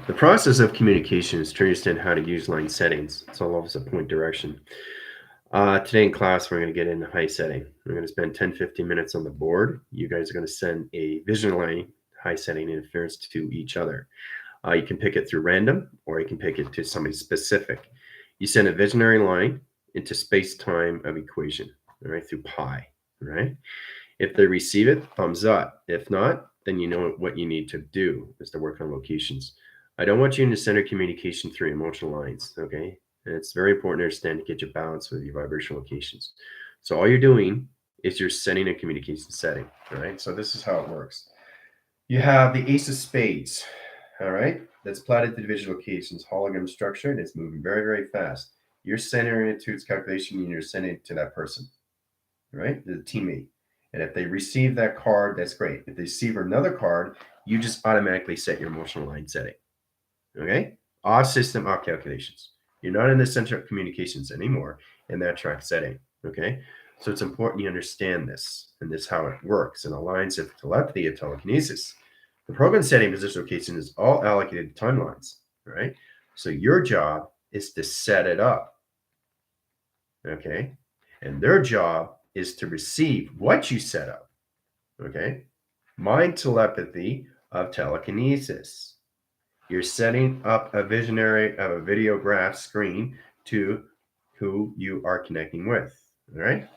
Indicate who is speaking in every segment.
Speaker 1: The process of communication is to understand how to use line settings. It's all of us a point direction. Today in class, we're going to get into high setting. We're going to spend 10-15 minutes on the board. You guys are going to send a vision line high setting interference to each other. You can pick it through random, or you can pick it to somebody specific. You send a visionary line into space-time of equation, all right, through pi, all right? If they receive it, thumbs up. If not, then you know what you need to do is to work on locations. I don't want you to center communication through emotional lines, okay? And it's very important to understand to get your balance with your vibration locations. So all you're doing is you're setting a communication setting, all right? So this is how it works. You have the ace of spades, all right? That's plotted to the visual locations, hologram structure, and it's moving very, very fast. You're centering it to its calculation and you're sending it to that person, right? The teammate. And if they receive that card, that's great. If they receive another card, you just automatically set your emotional line setting. Okay? Off system, off calculations. You're not in the center of communications anymore in that track setting. Okay? So it's important you understand this and this how it works and aligns with telepathy and telekinesis. The program setting position location is all allocated timelines. Right? So your job is to set it up. Okay? And their job is to receive what you set up. Okay? Mind telepathy of telekinesis. You're setting up a visionary of a videograph screen to who you are connecting with. All right?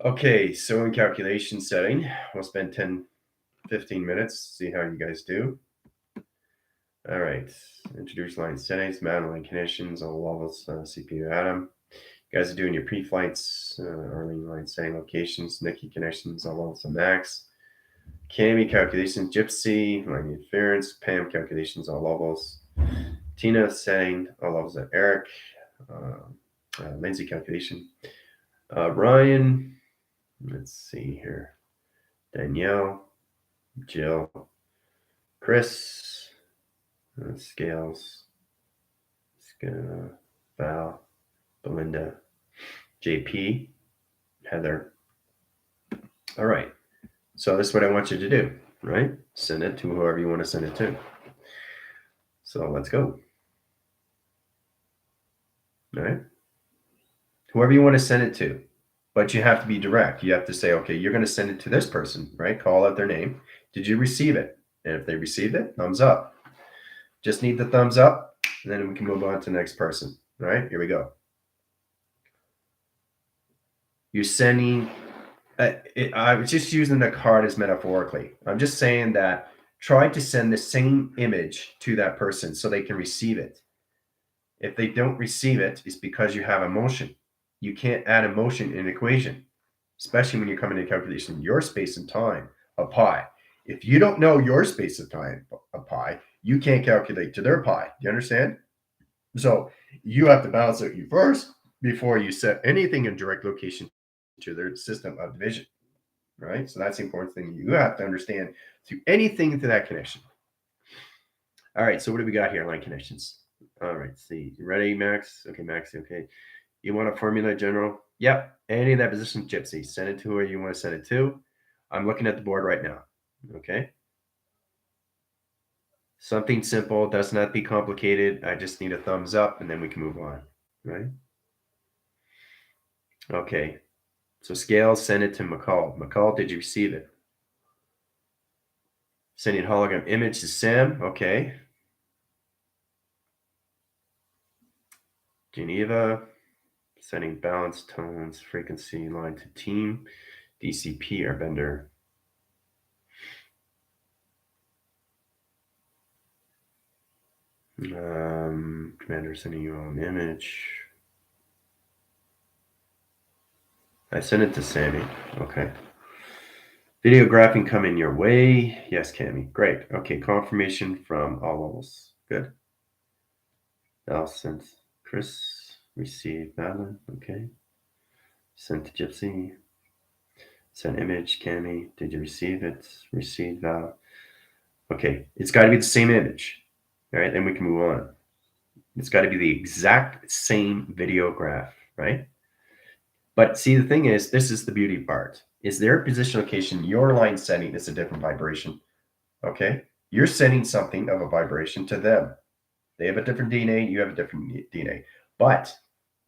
Speaker 1: Okay, so in calculation setting, we'll spend 10-15 minutes, see how you guys do. All right, introduce line settings, mount line conditions, all levels, CPU atom. You guys are doing your pre-flights, early line setting locations, Nikki connections, all levels of max. Cami calculations, Gypsy, line interference, Pam calculations, all levels. Tina setting, all levels of Eric. Lindsay calculation. Ryan, let's see here. Danielle, Jill, Chris, Scales, Val, Belinda, JP, Heather. All right. So this is what I want you to do, right? Send it to whoever you want to send it to. So let's go. All right. Whoever you want to send it to, but you have to be direct. You have to say, okay, you're going to send it to this person, right? Call out their name. Did you receive it? And if they received it, thumbs up. Just need the thumbs up, and then we can move on to the next person. All right, here we go. You're sending, I was just using the card as metaphorically. I'm just saying that try to send the same image to that person so they can receive it. If they don't receive it, it's because you have emotion. You can't add emotion in an equation, especially when you're coming to calculation your space and time of pi. If you don't know your space of time of pi, you can't calculate to their pi. Do you understand? So you have to balance out you first before you set anything in direct location to their system of division, right? So that's the important thing you have to understand through anything into that connection. All right, so what do we got here? Line connections. All right, see. Ready, Max? Okay, Max, okay. You want a formula, General? Yep. Any of that position, Gypsy. Send it to where you want to send it to. I'm looking at the board right now. Okay. Something simple, does not be complicated. I just need a thumbs up and then we can move on, right? Okay. So Scales, send it to McCall. McCall, did you receive it? Sending hologram image to Sam. Okay. Geneva, sending balance, tones, frequency line to team. DCP, Airbender. Commander sending you an image. I sent it to Sammy. Okay. Videographing coming your way. Yes, Cammy. Great. Okay. Confirmation from all levels. Good. Al sent Chris. Received Madeline. Okay. Sent to Gypsy. Sent image. Cammy. Did you receive it? Received Val. Okay. It's got to be the same image. All right. Then we can move on. It's got to be the exact same videograph, right? But see, the thing is, this is the beauty part. Is their position location, your line setting is a different vibration. Okay? You're sending something of a vibration to them. They have a different DNA, you have a different DNA. But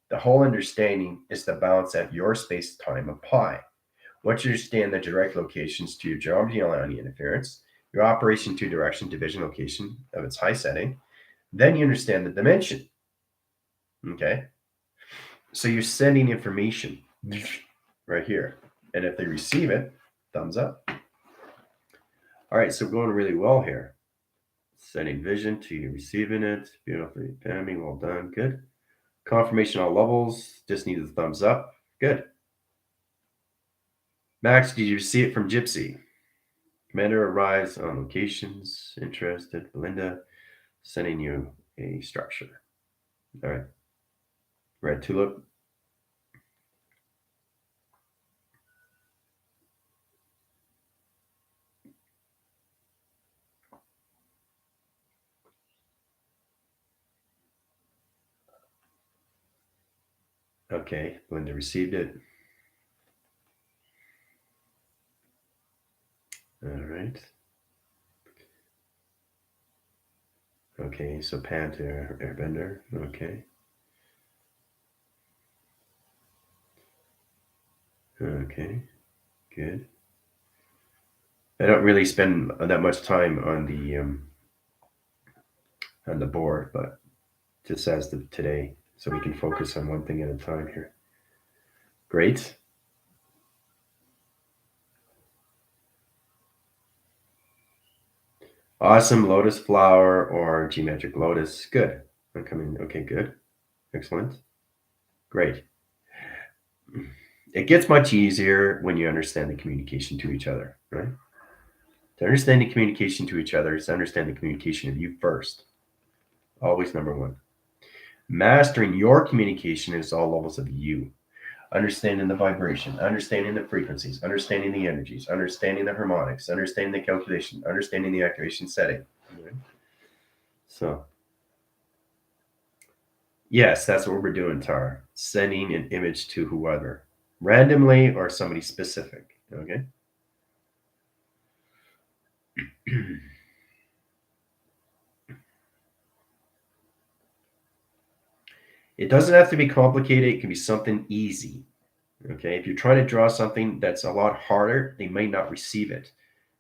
Speaker 1: the whole understanding is the balance at your space-time of pi. Once you understand the direct locations to your geometry allowing interference, your operation to direction division location of its high setting, then you understand the dimension. Okay? So you're sending information right here. And if they receive it, thumbs up. All right, so going really well here. Sending vision to you receiving it. Beautiful. Pammy, well done. Good. Confirmation all levels. Just need the thumbs up. Good. Max, did you see it from Gypsy? Commander arrives on locations. Interested. Belinda, sending you a structure. All right. Red Tulip. Okay. Belinda received it. All right. Okay, so Pan to Airbender. Okay. Okay. Good. I don't really spend that much time on the board, but just as of today, so we can focus on one thing at a time here. Great. Awesome. Lotus flower or geometric lotus. Good. I'm coming. Okay, good. Excellent. Great. It gets much easier when you understand the communication to each other, right? To understand the communication to each other is to understand the communication of you first. Always number one. Mastering your communication is all levels of you. Understanding the vibration, understanding the frequencies, understanding the energies, understanding the harmonics, understanding the calculation, understanding the activation setting. Right? So, yes, that's what we're doing, Tara. Sending an image to whoever, randomly or somebody specific. Okay. It doesn't have to be complicated. It can be something easy. Okay. If you're trying to draw something that's a lot harder, they may not receive it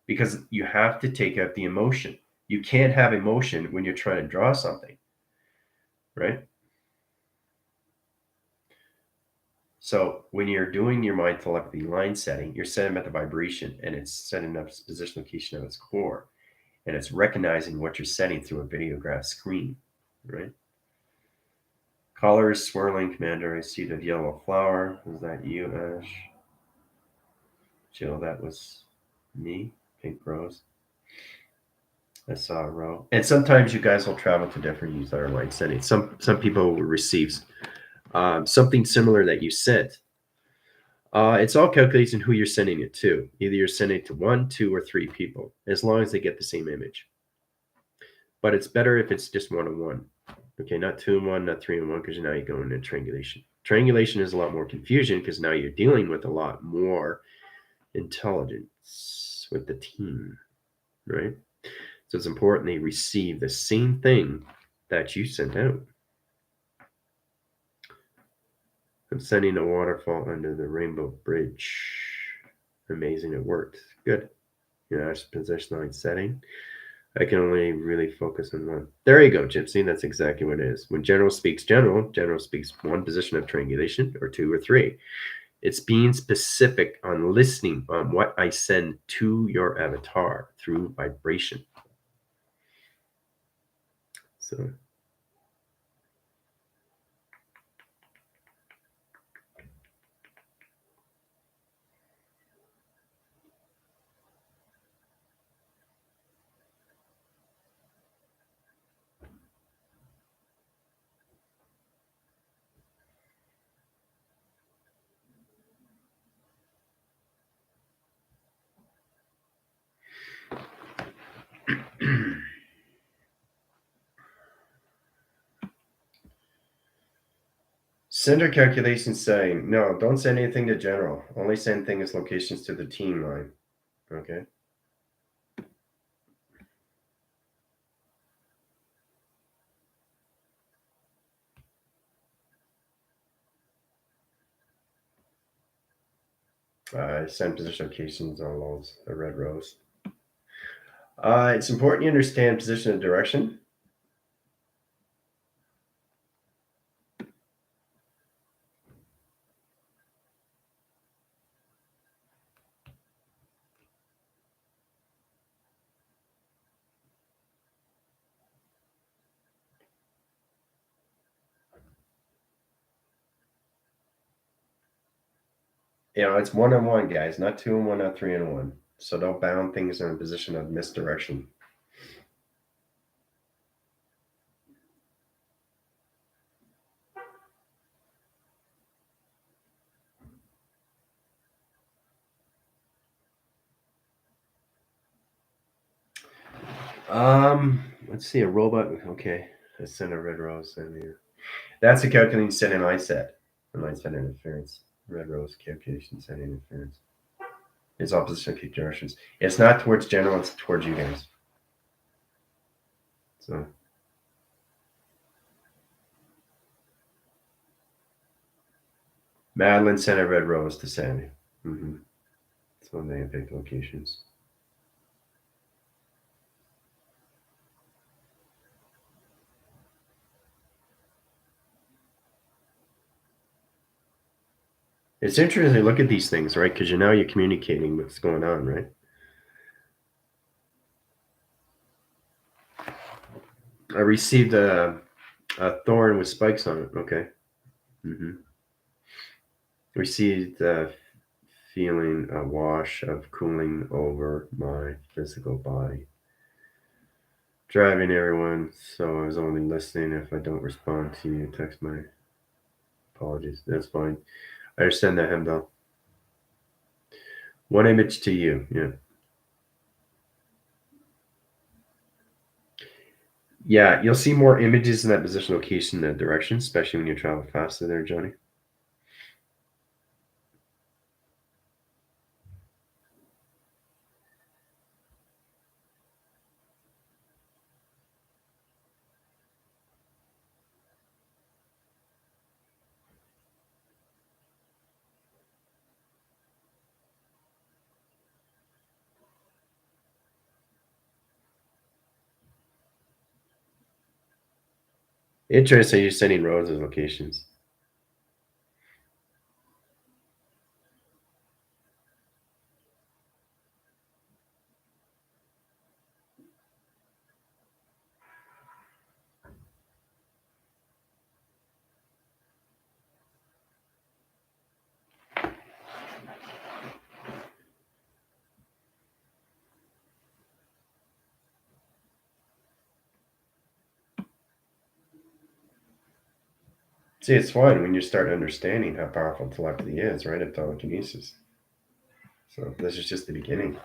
Speaker 1: because you have to take out the emotion. You can't have emotion when you're trying to draw something, right? So when you're doing your mind telepathy line setting, you're setting up the vibration and it's setting up its position location of its core. And it's recognizing what you're setting through a videograph screen, right? Colors swirling, Commander. I see the yellow flower. Was that you, Ash? Jill, that was me. Pink rose. I saw a row. And sometimes you guys will travel to different user line settings. Some people will receive something similar that you sent. It's all calculating who you're sending it to. Either you're sending it to 1, 2, or 3 people, as long as they get the same image. But it's better if it's just 1 and 1. Okay, not 2 and 1, not 3 and 1, because now you're going into triangulation. Triangulation is a lot more confusion because now you're dealing with a lot more intelligence with the team, right? So it's important they receive the same thing that you sent out. I'm sending a waterfall under the rainbow bridge. Amazing, it worked. Good. That's position line setting. I can only really focus on one. There you go, Gypsy. That's exactly what it is. When general speaks general, general speaks one position of triangulation or 2 or 3. It's being specific on listening on what I send to your avatar through vibration. So sender calculation saying, no, don't send anything to general. Only send things locations to the team line. Okay. Send position locations on those, the red rows. It's important you understand position and direction. It's 1-on-1, guys, not 2-on-1, not 3-on-1. So don't bound things in a position of misdirection. Let's see, a robot. Okay, a center red rose. That's a calculating setting I set. And I set interference. Red rose calculation setting interference. It's opposition peak directions. It's not towards general, it's towards you guys. So Madeline sent a red rose to Sammy. Mm-hmm. So they pick locations. It's interesting to look at these things, right? Because you're communicating what's going on, right? I received a thorn with spikes on it. Okay. Mm-hmm. Received feeling a wash of cooling over my physical body. Driving everyone, so I was only listening. If I don't respond to you, text my apologies. That's fine. I understand that, Hemdall. One image to you. Yeah. Yeah, you'll see more images in that position, location, and direction, especially when you travel faster there, Johnny. Interesting, you're sending roads as locations. See, it's fun when you start understanding how powerful telepathy is, right? And telekinesis. So this is just the beginning.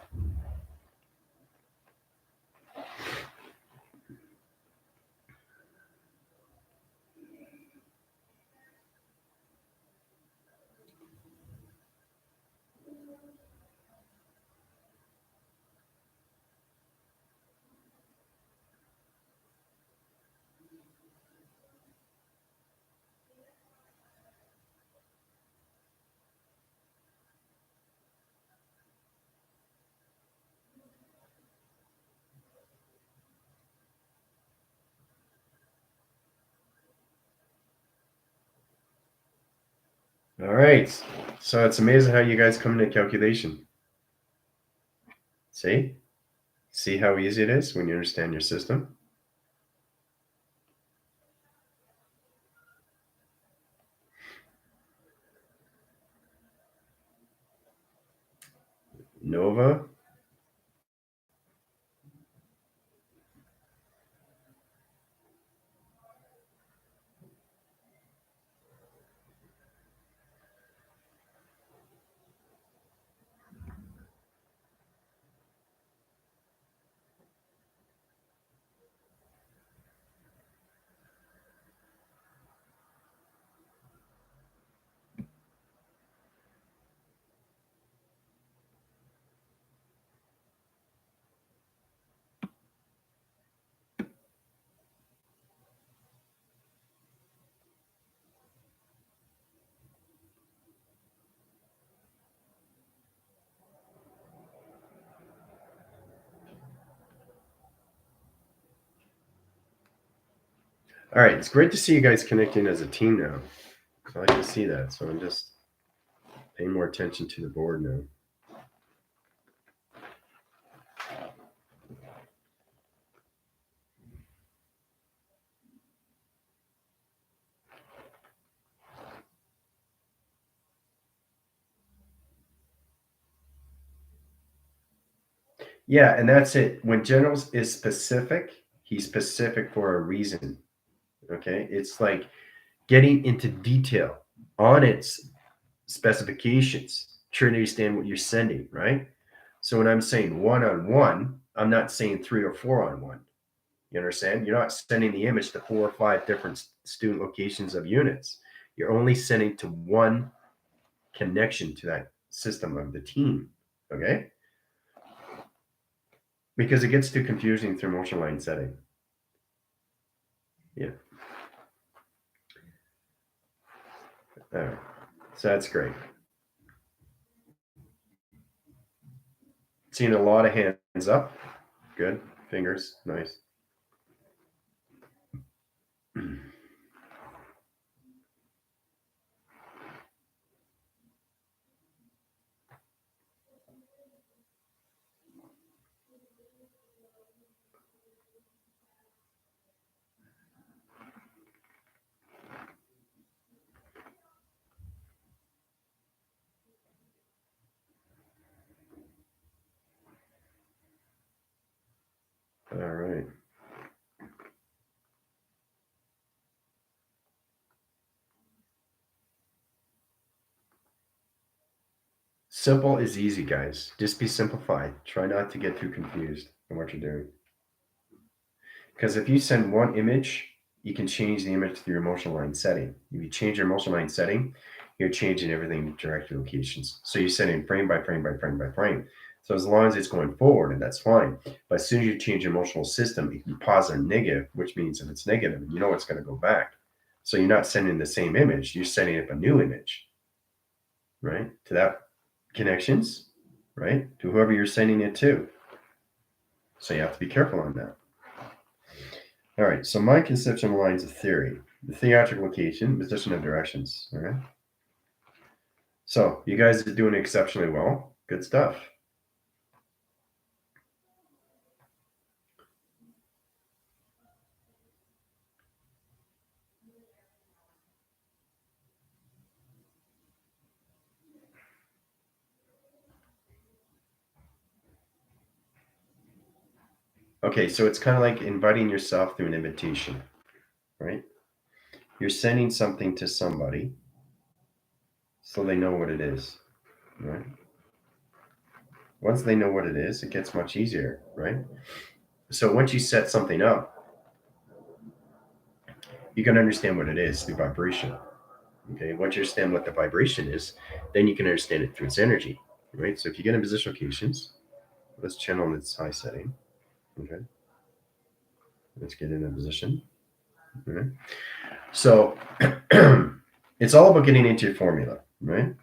Speaker 1: All right. So it's amazing how you guys come into calculation. See? See how easy it is when you understand your system? Nova. All right, it's great to see you guys connecting as a team now. I like to see that, so I'm just paying more attention to the board now. Yeah, and that's it. When Generals is specific, he's specific for a reason. Okay, it's like getting into detail on its specifications, trying to understand what you're sending, right? So when I'm saying one-on-one, I'm not saying 3 or 4 on 1. You understand? You're not sending the image to 4 or 5 different student locations of units. You're only sending to one connection to that system of the team. Okay? Because it gets too confusing through motion line setting. Yeah. All right. So that's great. Seeing a lot of hands up. Good. Fingers. Nice. All right. Simple is easy, guys. Just be simplified. Try not to get too confused in what you're doing. Because if you send one image, you can change the image through your motion line setting. If you change your motion line setting, you're changing everything direct locations. So you're setting frame by frame by frame by frame. So as long as it's going forward, and that's fine. But as soon as you change your emotional system, it can be positive or negative, which means if it's negative, you know it's going to go back. So you're not sending the same image, you're setting up a new image, right? To that connections, right? To whoever you're sending it to. So you have to be careful on that. All right, so my conception lines of theory, the theatrical location, position of directions. All right. So you guys are doing exceptionally well. Good stuff. Okay, so it's kind of like inviting yourself through an invitation, right? You're sending something to somebody so they know what it is, right? Once they know what it is, it gets much easier, right? So once you set something up, you can understand what it is through vibration. Okay, once you understand what the vibration is, then you can understand it through its energy, right? So if you get in position locations, let's channel in its high setting. Okay, let's get in a position. Okay. So it's all about getting into your formula, right?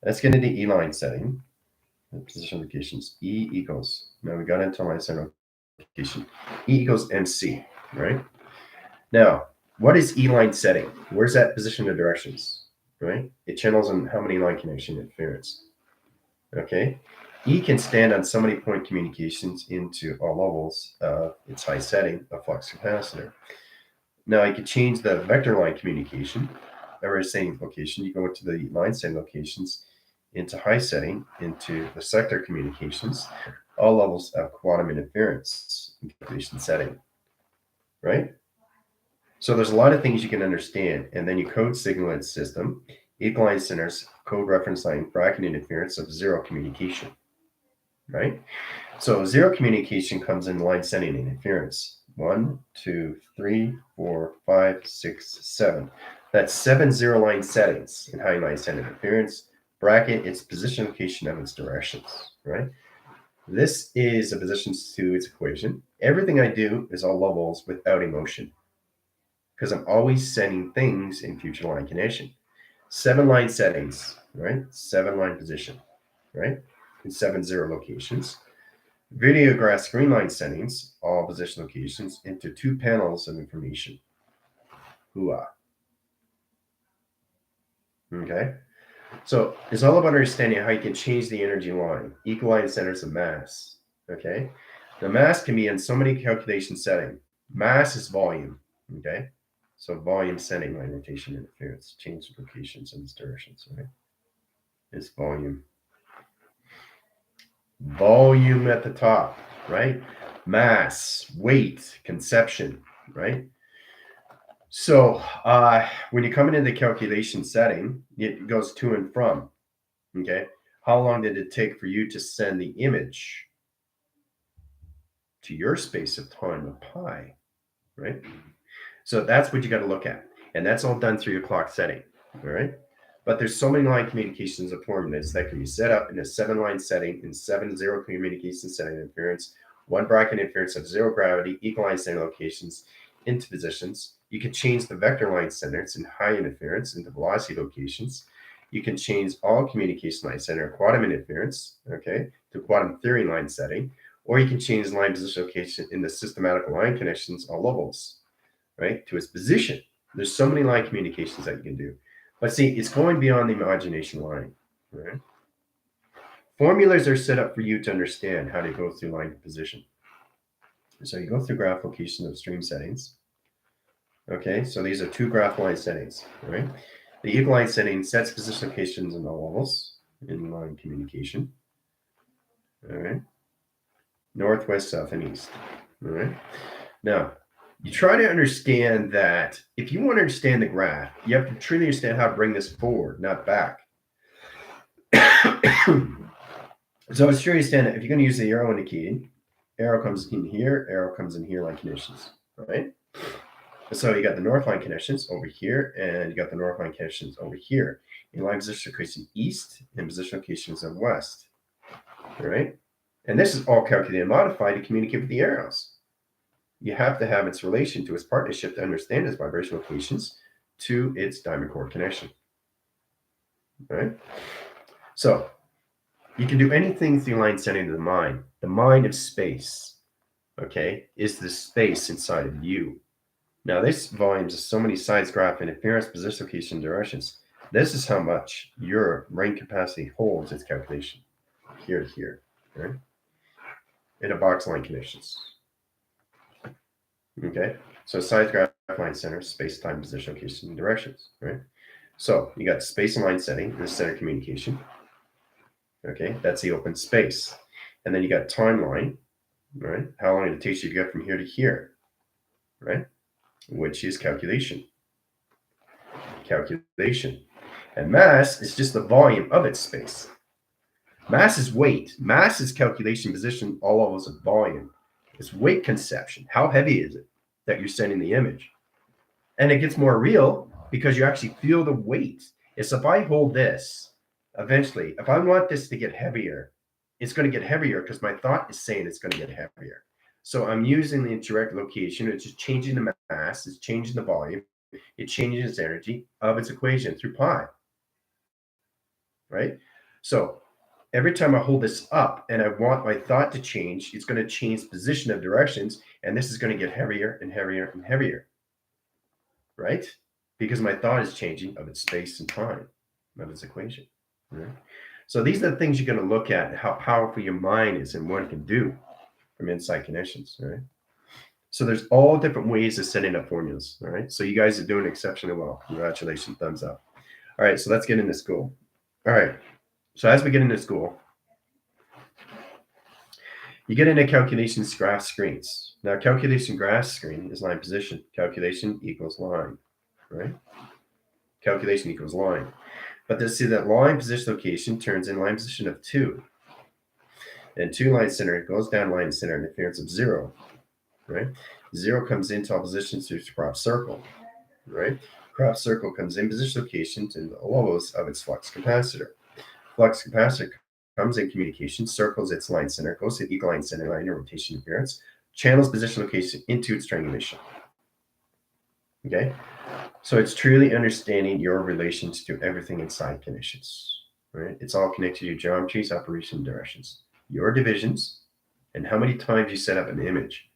Speaker 1: Let's get into E-line setting. Position locations. E equals. Now we got into line center location. E equals MC, right? Now, what is E-line setting? Where's that position of directions, right? It channels on how many line connection interference. Okay. E can stand on so many point communications into all levels of its high setting, a flux capacitor. Now you can change the vector line communication, or same location. You go into the line setting locations, into high setting, into the sector communications, all levels of quantum interference in calculation setting, right? So there's a lot of things you can understand, and then you code signal its system, equal line centers, code reference line, bracket interference of zero communication, right? So zero communication comes in line setting interference. 1, 2, 3, 4, 5, 6, 7. That's 7 zero line settings in high line set interference. Bracket its position location of its directions, right? This is a position to its equation. Everything I do is all levels without emotion because I'm always setting things in future line condition. 7 line settings, right? 7 line position, right? In 7 zero locations. Videograph screen line settings, all position locations, into 2 panels of information. hua. Okay? So it's all about understanding how you can change the energy line, equaline centers of mass. Okay? The mass can be in so many calculation settings. Mass is volume. Okay? So volume setting line rotation interference, change locations and directions, right? It's volume. Volume at the top, right? Mass, weight, conception, right? So when you come into the calculation setting, it goes to and from. Okay. How long did it take for you to send the image to your space of time of pi, right? So that's what you got to look at. And that's all done through your clock setting. All right. But there's so many line communications of formulas that can be set up in a 7-line setting, in 7 zero communication setting interference, 1 bracket interference of 0 gravity, equal line center locations into positions. You can change the vector line centers in high interference into velocity locations. You can change all communication line center quantum interference, okay, to quantum theory line setting, or you can change line position location in the systematical line connections all levels, right, to its position. There's so many line communications that you can do. But see, it's going beyond the imagination line, right? Formulas are set up for you to understand how to go through line position. So you go through graph location of stream settings. Okay, so these are 2 graph line settings, right? The equal line setting sets position locations in all levels in line communication. All right. Northwest, south, and east. All right. Now, you try to understand that if you want to understand the graph, you have to truly understand how to bring this forward, not back. So it's true to understand that if you're going to use the arrow indicating, arrow comes in here, arrow comes in here line conditions, right? So you got the north line connections over here, and you got the north line connections over here. In line position location east, and position locations of west, all right? And this is all calculated and modified to communicate with the arrows. You have to have its relation to its partnership to understand its vibration locations to its diamond core connection. All right. So you can do anything through line setting to the mind. The mind of space, okay, is the space inside of you. Now, this volume is so many sides, graph, interference, position, location, directions. This is how much your brain capacity holds its calculation here to here, right? In a box line conditions. Okay, so size, graph, line center, space, time, position, location, and directions, right? So you got space and line setting, the center communication. Okay, that's the open space. And then you got timeline, right? How long it takes you to get from here to here, right? Which is calculation. Calculation. And mass is just the volume of its space. Mass is weight. Mass is calculation position, all levels of volume. It's weight conception. How heavy is it that you're sending the image? And it gets more real because you actually feel the weight. It's if I hold this, eventually, if I want this to get heavier, it's going to get heavier because my thought is saying it's going to get heavier. So I'm using the indirect location. It's just changing the mass. It's changing the volume. It changes its energy of its equation through pi. Right? So every time I hold this up and I want my thought to change, it's going to change position of directions. And this is going to get heavier and heavier and heavier. Right? Because my thought is changing of its space and time, of its equation. Right? So these are the things you're going to look at, how powerful your mind is and what it can do from inside connections. Right? So there's all different ways of setting up formulas. All right. So you guys are doing exceptionally well. Congratulations. Thumbs up. All right. So let's get into school. All right. So as we get into school, you get into calculations graph screens. Now, calculation graph screen is line position. Calculation equals line, right? Calculation equals line. But to see that line position location turns in line position of 2. And 2 line center goes down line center interference of 0, right? 0 comes into all positions through crop circle, right? Crop circle comes in position locations in the lowest of its flux capacitor. Flux capacitor comes in communication, circles its line center, goes to equal line center line rotation interference, channels position location into its triangulation. Okay, so it's truly understanding your relations to everything inside conditions, right? It's all connected to your geometries, operation, directions, your divisions, and how many times you set up an image.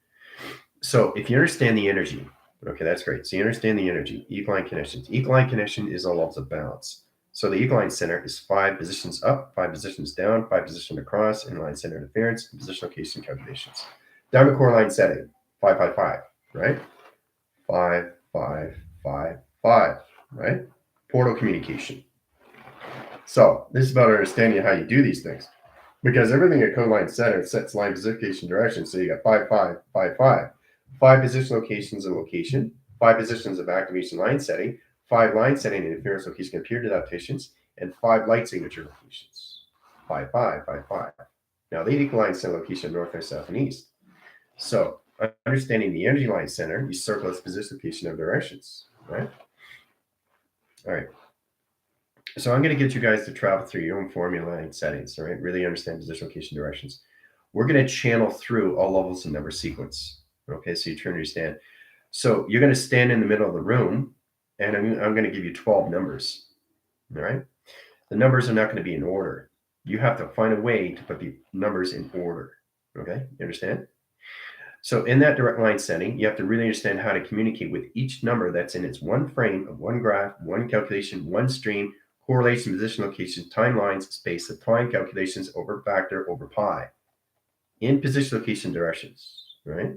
Speaker 1: So if you understand the energy, Okay, that's great. So you understand the energy, equal line connections. Equal line connection is all levels of balance. So the equal line center is 5 positions up, 5 positions down, 5 positions across, in line center interference, and position location calculations. Diamond core line setting, 5, 5, 5, right? 5, 5, 5, 5, right? Portal communication. So this is about understanding how you do these things. Because everything at code line center sets line position direction. So you got 5, 5, 5, 5. 5 position locations and location, 5 positions of activation line setting, 5 line setting and interference location computer adaptations, and 5 light signature locations. 5, 5, 5, 5. Now they equal line center location north, or south, and east. So understanding the energy line center, you circle its position location of directions, right? All right. So I'm going to get you guys to travel through your own formula and settings, all right? Really understand position, location, directions. We're going to channel through all levels of number sequence. Okay, so you turn your stand. So you're going to stand in the middle of the room, and I'm going to give you 12 numbers, all right? The numbers are not going to be in order. You have to find a way to put the numbers in order, okay? You understand? So in that direct line setting, you have to really understand how to communicate with each number that's in its one frame of one graph, one calculation, one stream, correlation, position, location, timelines, space of time calculations over factor over pi in position, location, directions, right?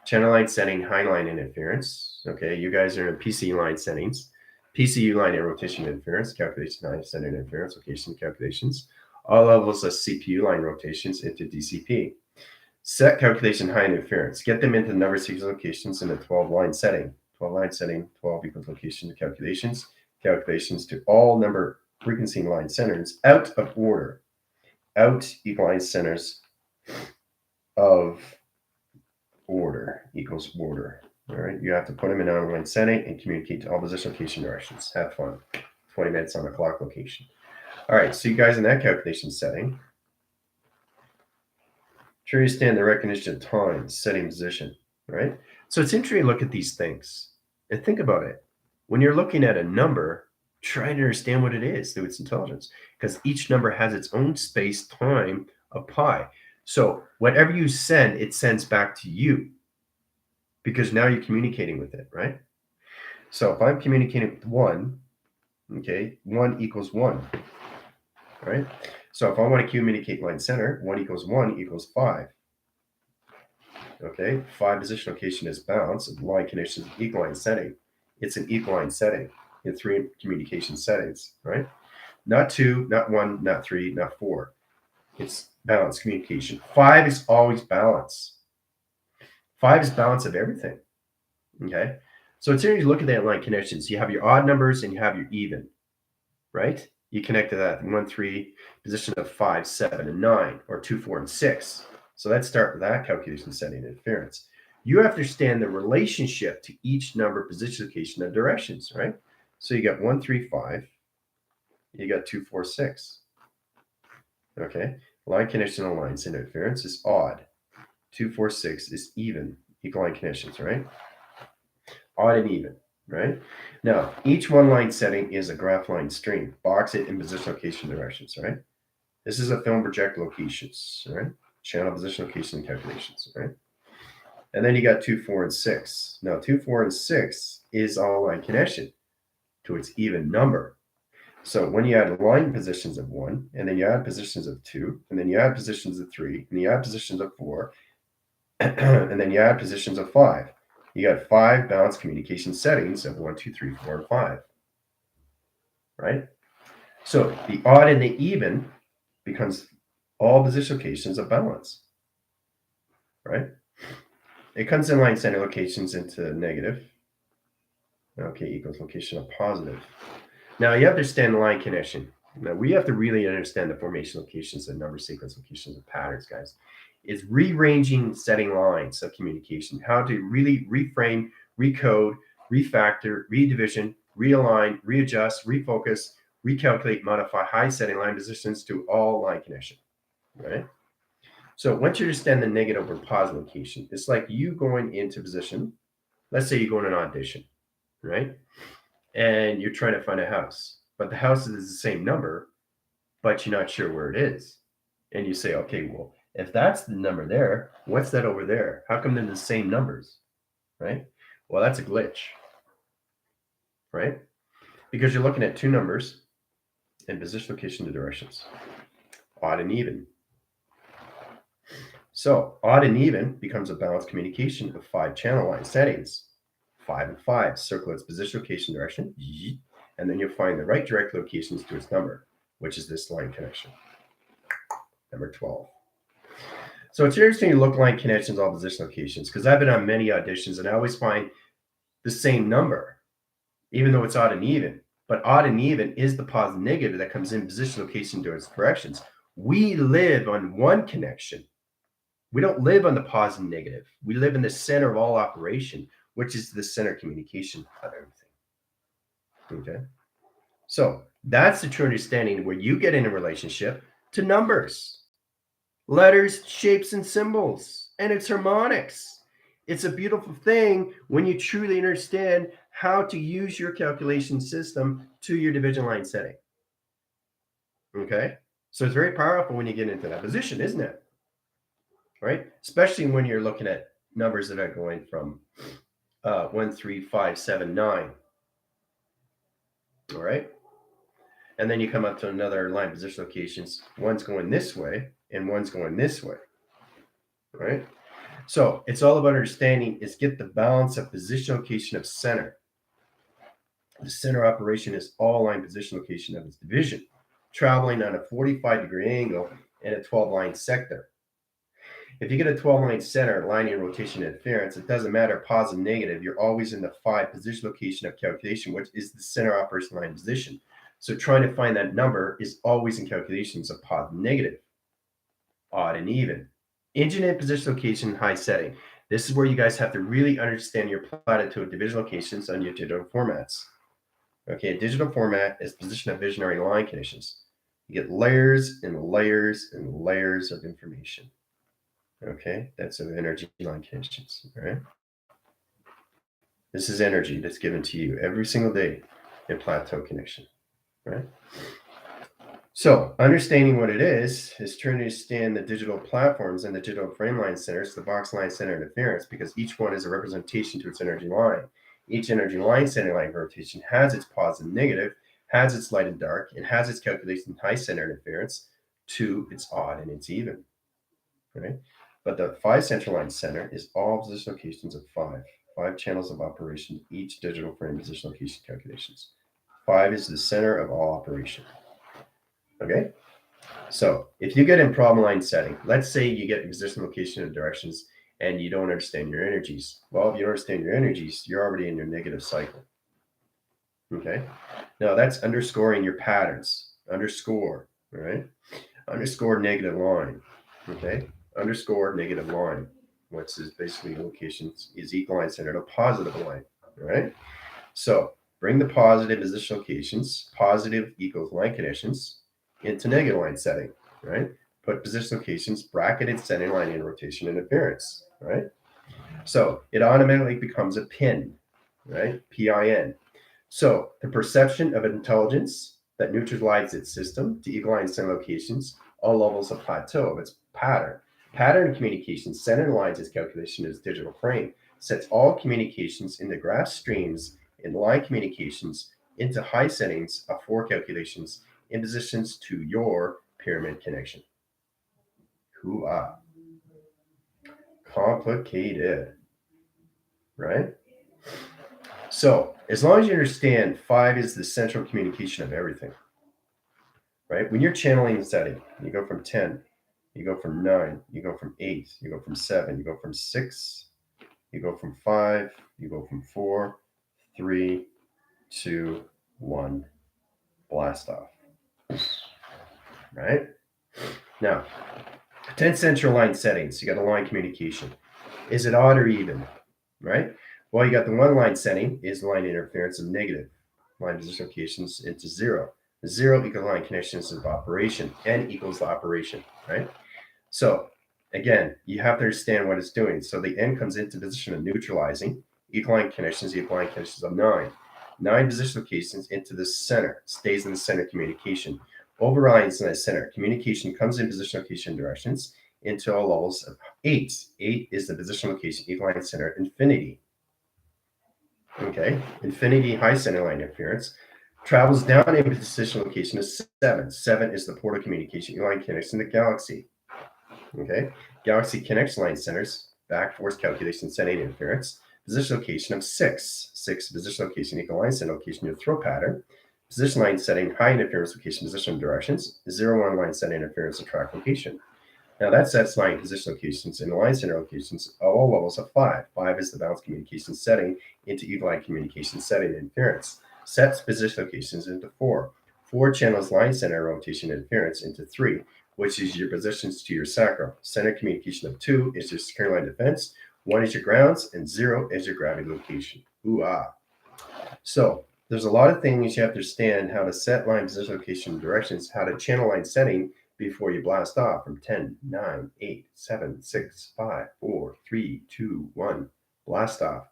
Speaker 1: Channel line setting, high line interference. Okay, you guys are in PC line settings, PCU line and rotation interference, calculation, line center interference, location calculations, all levels of CPU line rotations into DCP. Set calculation high interference. Get them into number sequence locations in a 12 line setting. 12 line setting, 12 equals location to calculations. Calculations to all number frequency line centers out of order. Out equal line centers of order equals order. All right, you have to put them in an line setting and communicate to all position location directions. Have fun. 20 minutes on the clock location. All right, so you guys in that calculation setting, sure you stand the recognition of time, setting position, right? So it's interesting to look at these things and think about it. When you're looking at a number, try to understand what it is through its intelligence, because each number has its own space time of pi. So whatever you send, it sends back to you, because now you're communicating with it, right? So if I'm communicating with 1, okay, 1 equals 1, right? So if I want to communicate line center, 1 equals 1 equals 5. Okay, 5 position location is bounce, line connection is equal line setting. It's an equal line setting in 3 communication settings, right? Not 2, not 1, not 3, not 4. It's balance communication. 5 is always balance. 5 is balance of everything. Okay, so it's here you look at that line connections. You have your odd numbers and you have your even, right? You connect to that 1, 3 position of 5, 7, and 9, or 2, 4, and 6. So let's start with that calculation setting interference. You have to understand the relationship to each number, position, location, and directions, right? So you got 1, 3, 5. You got 2, 4, 6. Okay, line connection and lines interference is odd. 2, 4, 6 is even. Equal line connections, right? Odd and even, right? Now, each one line setting is a graph line stream. Box it in position, location, directions, right? This is a film project locations, right? Channel position, location, and calculations, right? And then you got 2, 4, and 6. Now, 2, 4, and 6 is all line connection to its even number. So when you add line positions of 1, and then you add positions of 2, and then you add positions of 3, and you add positions of 4, and then you add positions of 5, you got 5 balanced communication settings of 1, 2, 3, 4, and 5, right? So the odd and the even becomes all position locations of balance, right? It comes in line center locations into negative. Okay, equals location of positive. Now you have to understand the line connection. Now we have to really understand the formation locations and number sequence locations and patterns, guys. It's rearranging setting lines of communication, how to really reframe, recode, refactor, redivision, realign, readjust, refocus, recalculate, modify high setting line positions to all line connection, right? So once you understand the negative or positive location, it's like you going into position. Let's say you go in an audition, right? And you're trying to find a house, but the house is the same number, but you're not sure where it is. And you say, okay, well, if that's the number there, what's that over there? How come they're the same numbers, right? Well, that's a glitch, right? Because you're looking at two numbers in position, location, and directions, odd and even. So odd and even becomes a balanced communication of 5 channel line settings. 5 and 5, circle its position, location, direction, and then you'll find the right direct locations to its number, which is this line connection, number 12. So it's interesting to look line connections, all position locations, because I've been on many auditions and I always find the same number, even though it's odd and even. But odd and even is the positive negative that comes in position, location, directions. We live on one connection. We don't live on the positive and negative. We live in the center of all operation, which is the center communication of everything. Okay. So that's the true understanding where you get in a relationship to numbers, letters, shapes, and symbols, and its harmonics. It's a beautiful thing when you truly understand how to use your calculation system to your division line setting. Okay. So it's very powerful when you get into that position, isn't it? Right? Especially when you're looking at numbers that are going from 1, 3, 5, 7, 9. All right. And then you come up to another line position locations. One's going this way and one's going this way. All right. So it's all about understanding is get the balance of position location of center. The center operation is all line position location of its division, traveling on a 45-degree angle in a 12-line sector. If you get a 12-line center, linear rotation interference, it doesn't matter positive, negative. You're always in the 5 position location of calculation, which is the center operation line position. So trying to find that number is always in calculations of positive, negative, odd, and even. Engine and position location, high setting. This is where you guys have to really understand your platitude division locations on your digital formats. Okay, a digital format is position of visionary line conditions. You get layers and layers and layers of information. Okay, that's of energy line conditions. All right. This is energy that's given to you every single day in plateau connection. Right. So understanding what it is trying to understand the digital platforms and the digital frame line centers, the box line center interference, because each one is a representation to its energy line. Each energy line center line rotation has its positive and negative, has its light and dark, and has its calculation high center interference to its odd and its even. Right? But the 5 central line center is all position locations of 5 channels of operation, each digital frame position location calculations. 5 is the center of all operation. Okay, so if you get in problem line setting, let's say you get position, location, and directions, and you don't understand your energies. Well, if you don't understand your energies, you're already in your negative cycle. Okay, now that's underscoring your patterns. Underscore, all right? Underscore negative line. Okay, underscore negative line, which is basically locations is equal line center to positive line. All right, so bring the positive position locations, positive equals line conditions, into negative line setting, right? Put position locations, bracketed center line in rotation interference, right? So it automatically becomes a pin, right? PIN. So the perception of intelligence that neutralizes its system to equal line center locations, all levels of plateau of its pattern. Pattern communication center lines its calculation as digital frame, sets all communications into graph streams in line communications into high settings of 4 calculations in positions to your pyramid connection. Hoo-ah. Complicated, right? So as long as you understand 5 is the central communication of everything, right? When you're channeling the setting, you go from 10, you go from 9, you go from 8, you go from 7, you go from 6, you go from 5, you go from 4, 3, 2, 1, blast off, right? Now, 10 central line settings. You got a line communication. Is it odd or even? Right? Well, you got the one line setting is line interference of negative. Line position locations into 0. 0 equals line connections of operation. N equals the operation. Right? So again, you have to understand what it's doing. So the N comes into position of neutralizing. Equal line connections of 9. 9 position locations into the center. Stays in the center communication. Overrides in the center. Communication comes in position location directions into all levels of 8. 8 is the position location equal line center infinity. Okay, infinity high center line interference travels down in position location of 7. 7 is the port of communication line connects in the galaxy. Okay, galaxy connects line centers, back force calculation setting interference, position location of 6. 6 position location equal line center location your throw pattern, position line setting high interference location position directions, 0 1 line setting interference and track location. Now that sets line position locations and line center locations all levels of 5. 5 is the balanced communication setting into equal line communication setting interference. Sets position locations into 4. 4 channels line center rotation interference into 3, which is your positions to your sacral. Center communication of 2 is your secure line defense, 1 is your grounds, and 0 is your gravity location. Ooh ah. So there's a lot of things you have to understand how to set line position location directions, how to channel line setting before you blast off from 10, 9, 8, 7, 6, 5, 4, 3, 2, 1. Blast off.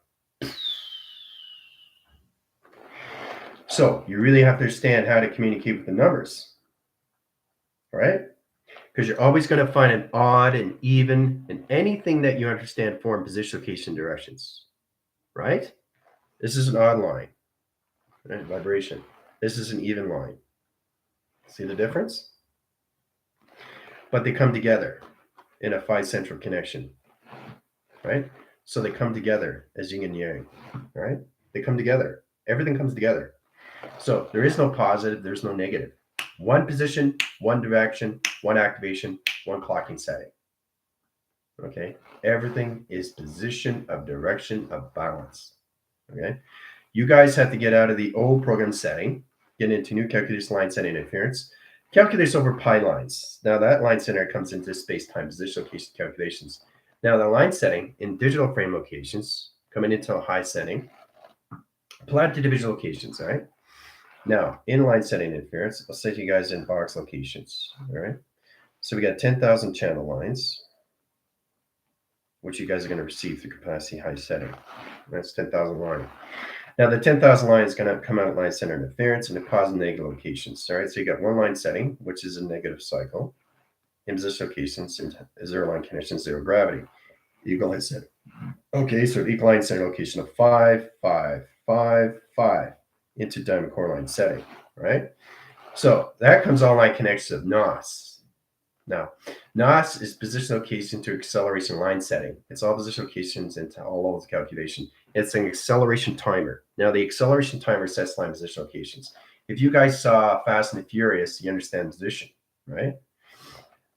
Speaker 1: So you really have to understand how to communicate with the numbers, right? Because you're always going to find an odd and even in anything that you understand form position location directions, right? This is an odd line, right? Vibration. This is an even line. See the difference? But they come together in a phi central connection, right? So they come together as yin and yang, right? They come together. Everything comes together. So there is no positive, there's no negative. One position, one direction, one activation, one clocking setting. Okay? Everything is position of direction of balance. Okay? You guys have to get out of the old program setting, get into new calculation line setting interference. Calculus over pi lines. Now that line center comes into space-time position location calculations. Now the line setting in digital frame locations coming into a high setting, applied to division locations, all right? Now, inline setting interference, I'll set you guys in box locations, all right? So we got 10,000 channel lines, which you guys are going to receive through capacity high setting. That's 10,000 line. Now, the 10,000 line is going to come out of line center interference and positive and negative locations. All right, so you got one line setting, which is a negative cycle, in position locations, and 0 line connection, 0 gravity. Equal line center. Okay, so equal line center location of 5, 5, 5, 5 into diamond core line setting, right? So that comes all line connections of NOS. Now, NOS is position location to acceleration line setting. It's all position locations into all levels of calculation. It's an acceleration timer. Now, the acceleration timer sets line position locations. If you guys saw Fast and the Furious, you understand position, right?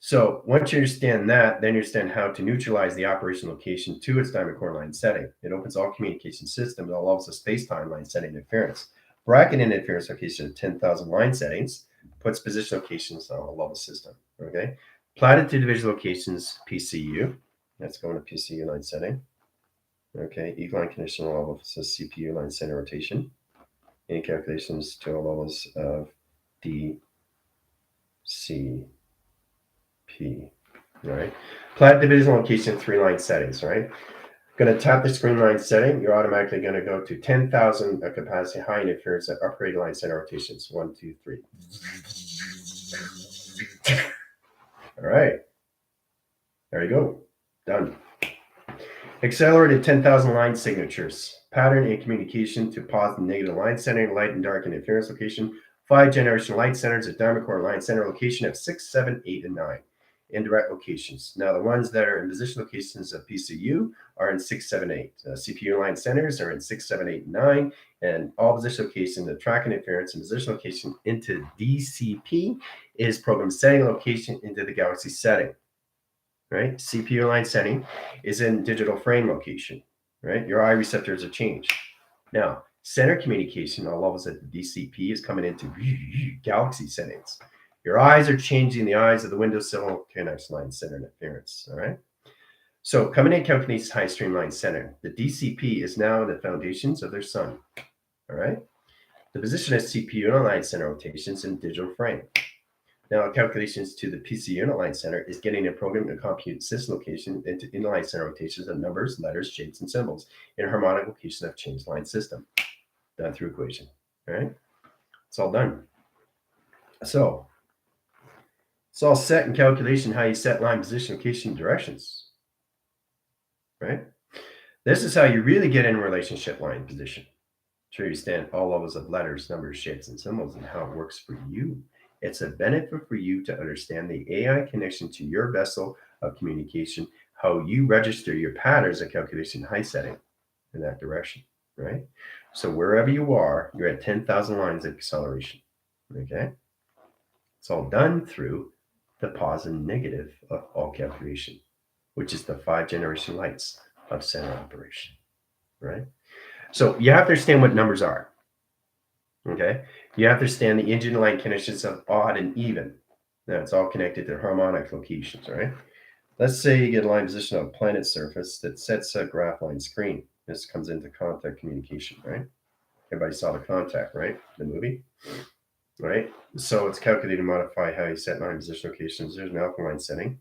Speaker 1: So once you understand that, then you understand how to neutralize the operation location to its diamond core line setting. It opens all communication systems, all levels of space-time line setting interference. Bracket interference location of 10,000 line settings puts position locations on a level system. Okay, platted to division locations PCU. That's going to PCU line setting. Okay, equal line conditional level says CPU line center rotation. Any calculations to all levels of DCP. All right, platted division location 3 line settings. Right. Going to tap the screen line setting, you're automatically going to go to 10,000 capacity high interference at upgrade line center rotations. 1, 2, 3. All right. There you go. Done. Accelerated 10,000 line signatures. Pattern and communication to positive and negative line setting, light and dark interference location. 5 generation light centers at diamond core line center location of 6, 7, 8, and 9. Indirect locations. Now, the ones that are in position locations of PCU are in 6, 7, 8. CPU line centers are in 6, 7, 8, and 9. And all position location, the track interference and position location into DCP is program setting location into the galaxy setting. Right? CPU line setting is in digital frame location. Right? Your eye receptors are changed. Now, center communication, all levels at the DCP, is coming into galaxy settings. Your eyes are changing the eyes of the windowsill connection line center interference. All right. So coming in calculates high streamline center. The DCP is now the foundations of their sun. All right. The position of CPU unit line center rotations in digital frame. Now calculations to the PC unit line center is getting a program to compute system location into inline center rotations of numbers, letters, shapes, and symbols in harmonic location of change line system. Done through equation. All right. It's all done. So it's all set in calculation how you set line position, location, directions, right? This is how you really get in relationship line position. Sure, you understand all levels of letters, numbers, shapes, and symbols and how it works for you. It's a benefit for you to understand the AI connection to your vessel of communication, how you register your patterns of calculation high setting in that direction, right? So wherever you are, you're at 10,000 lines of acceleration, okay? It's all done through the positive and negative of all calculation, which is the 5 generation lights of center operation, right? So you have to understand what numbers are, okay? You have to understand the engine line connections of odd and even. Now it's all connected to harmonic locations, right? Let's say you get a line position on a planet surface that sets a graph line screen. This comes into contact communication, right? Everybody saw the contact, right? The movie, right? So it's calculated to modify how you set line position locations. There's an alpha line setting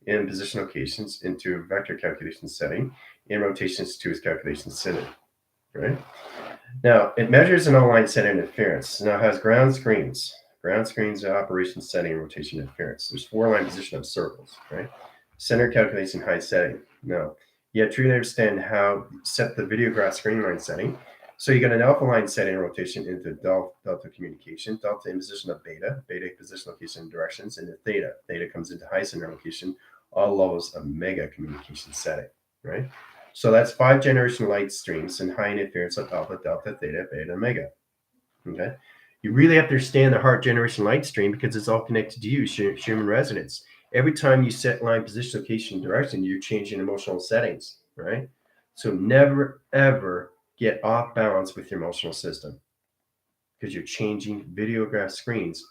Speaker 1: in position locations into a vector calculation setting in rotations to its calculation setting, right? Now it measures an all-line center interference. Now it has ground screens. Ground screens are operation setting and rotation interference. There's 4 line position of circles, right? Center calculation high setting. Now, you have to truly understand how to set the video graph screen line setting. So you got an alpha line setting rotation into delta communication, delta in position of beta, beta position location and directions, and the theta. Theta comes into high center location, all levels of mega communication setting, right? So that's 5 generation light streams and high interference of alpha, delta, theta, beta, and omega. Okay. You really have to understand the heart generation light stream because it's all connected to you, Schumann resonance. Every time you set line position, location, direction, you're changing emotional settings, right? So never, ever get off balance with your emotional system because you're changing videograph screens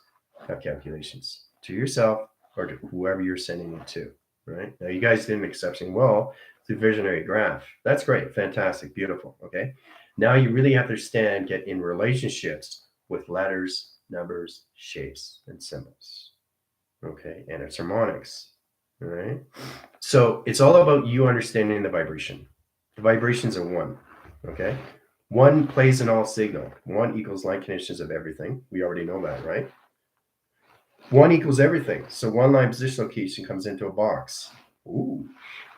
Speaker 1: of calculations to yourself or to whoever you're sending it to, right? Now, you guys did an exceptionally well through visionary graph. That's great, fantastic, beautiful, okay? Now you really have to understand, get in relationships with letters, numbers, shapes, and symbols, okay? And its harmonics, all right? So it's all about you understanding the vibration. The vibrations are 1, okay? 1 plays in all signal. 1 equals line conditions of everything. We already know that, right? 1 equals everything. So 1 line position location comes into a box. Ooh.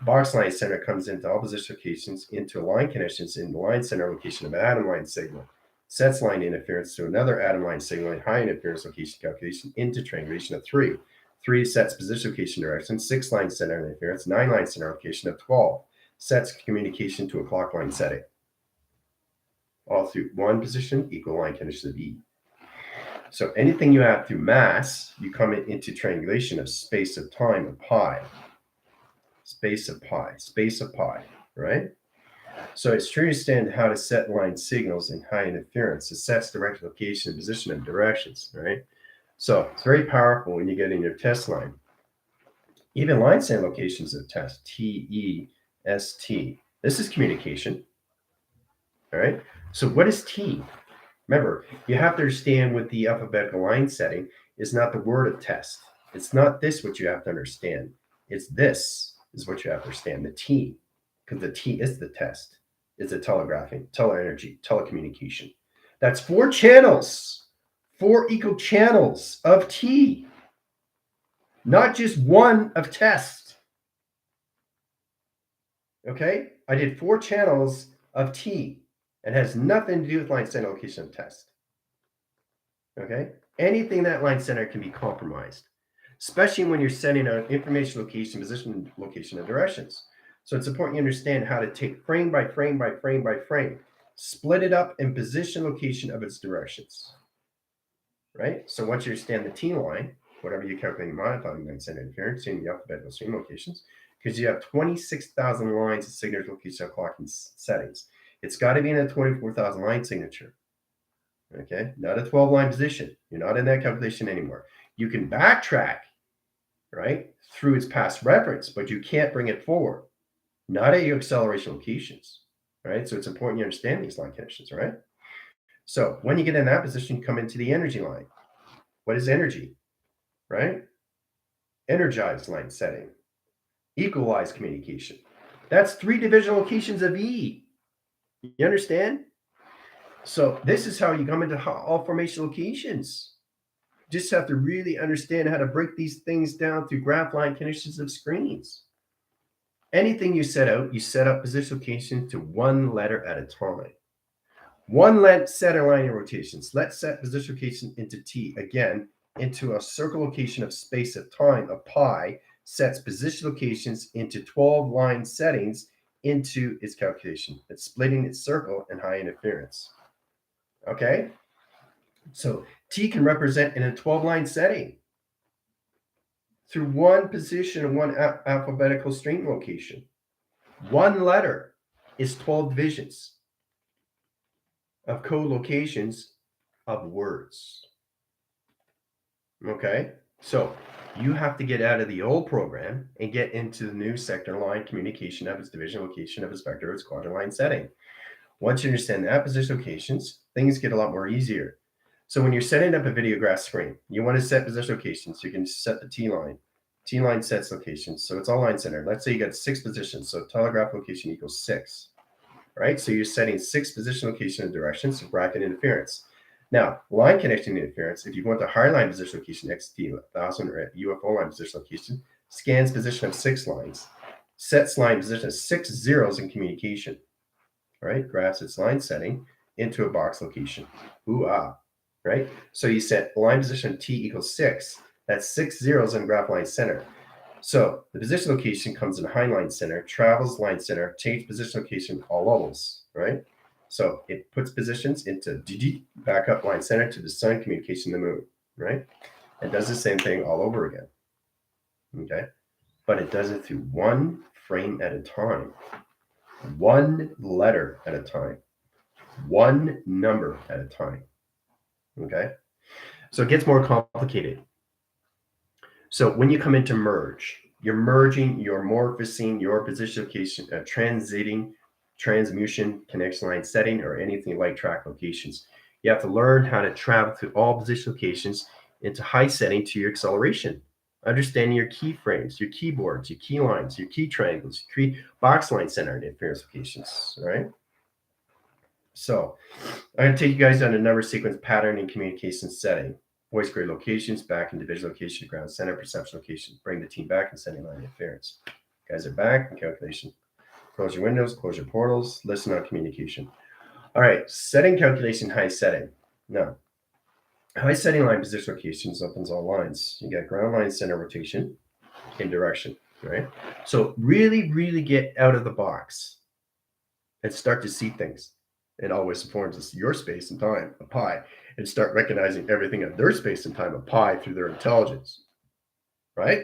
Speaker 1: Box line center comes into all position locations into line connections in the line center location of atom line signal. Sets line interference to another atom line signal in high interference location calculation into triangulation of 3. 3 sets position location direction, 6 line center interference, 9 line center location of 12. Sets communication to a clock line setting. All through 1 position, equal line conditions of E. So anything you have through mass, you come into triangulation of space of time of pi. Space of pi, right? So it's true to understand how to set line signals in high interference. It sets direct location, position, and directions, right? So it's very powerful when you get in your test line. Even line center locations of test, T-E-S-T. This is communication, all right? So what is T? Remember, you have to understand what the alphabetical line setting is not the word of test. It's not this what you have to understand. It's this is what you have to understand, the T, because the T is the test. It's a telegraphing, teleenergy, telecommunication. That's 4 channels, 4 equal channels of T, not just 1 of test. Okay? I did 4 channels of T. It has nothing to do with line center location of test. Okay? Anything that line center can be compromised, especially when you're setting an information location, position, location, and directions. So it's important you understand how to take frame by frame by frame by frame, split it up in position, location of its directions. Right? So once you understand the T line, whatever you calculate modifying line center interference in the alphabetical stream locations, because you have 26,000 lines of signature location clocking settings. It's got to be in a 24,000 line signature. Okay, not a 12 line position. You're not in that calculation anymore. You can backtrack, right, through its past reference, but you can't bring it forward, not at your acceleration locations, right? So it's important you understand these line conditions, right? So when you get in that position, you come into the energy line. What is energy, right? Energized line setting, equalized communication. That's 3 division locations of E. You understand? So this is how you come into all formation locations. Just have to really understand how to break these things down through graph line conditions of screens. Anything you set out, you set up position location to 1 letter at a time. One let set aligning rotations. Let set position location into T. Again, into a circle location of space of time of pi sets position locations into 12 line settings into its calculation. It's splitting its circle and high interference. Okay? So T can represent in a 12 line setting through one position and one alphabetical string location. One letter is 12 divisions of co-locations of words. Okay? So you have to get out of the old program and get into the new sector line communication of its division location of its vector, its quadrant line setting. Once you understand the position locations, things get a lot more easier. So when you're setting up a videograph screen, you want to set position locations. You can set the T line. T line sets locations. So it's all line centered. Let's say you got 6 positions. So telegraph location equals 6. Right? So you're setting 6 position location and directions, so bracket interference. Now, line connection interference, if you want the higher line position location, XT 1000 or UFO line position location, scans position of 6 lines, sets line position of 6 zeros in communication. Right? Graphs its line setting into a box location. Right? So you set line position T equals 6. That's 6 zeros in graph line center. So the position location comes in high line center, travels line center, change position location all levels, right? So it puts positions into backup line center to the sun, communication, the moon, right? It does the same thing all over again. Okay. But it does it through one frame at a time, one letter at a time, one number at a time. Okay. So it gets more complicated. So when you come into merge, you're merging, you're morphosing your position location, transiting, transmutation, connection line setting, or anything like track locations. You have to learn how to travel through all position locations into high setting to your acceleration. Understanding your keyframes, your keyboards, your key lines, your key triangles, your key box line center and interference locations, all right? So I'm going to take you guys on a number sequence pattern and communication setting. Voice grid locations, back and division location, ground center, perception location. Bring the team back and setting line interference. Guys are back in calculation. Close your windows, close your portals, listen on communication. All right, setting calculation, high setting. Now, high setting line position locations opens all lines. You got ground line center rotation in direction, right? So really, really get out of the box and start to see things. It always informs your space and time, a pi, and start recognizing everything of their space and time, a pi, through their intelligence, right?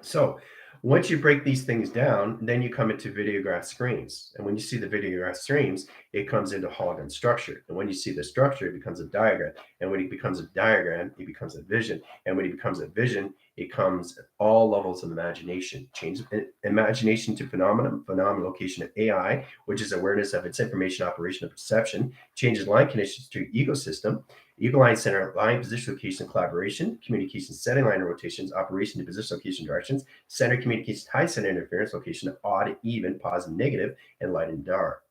Speaker 1: So once you break these things down, then you come into videograph screens. And when you see the videograph screens, it comes into hologram structure. And when you see the structure, it becomes a diagram. And when it becomes a diagram, it becomes a vision. And when it becomes a vision, it comes at all levels of imagination. Change imagination to phenomenon location of AI, which is awareness of its information, operation, and perception. Changes line conditions to ecosystem. Eagle line center, line position location collaboration, communication setting line rotations, operation to position location directions, center communication, high center interference, location of odd, even, positive, negative, and light and dark.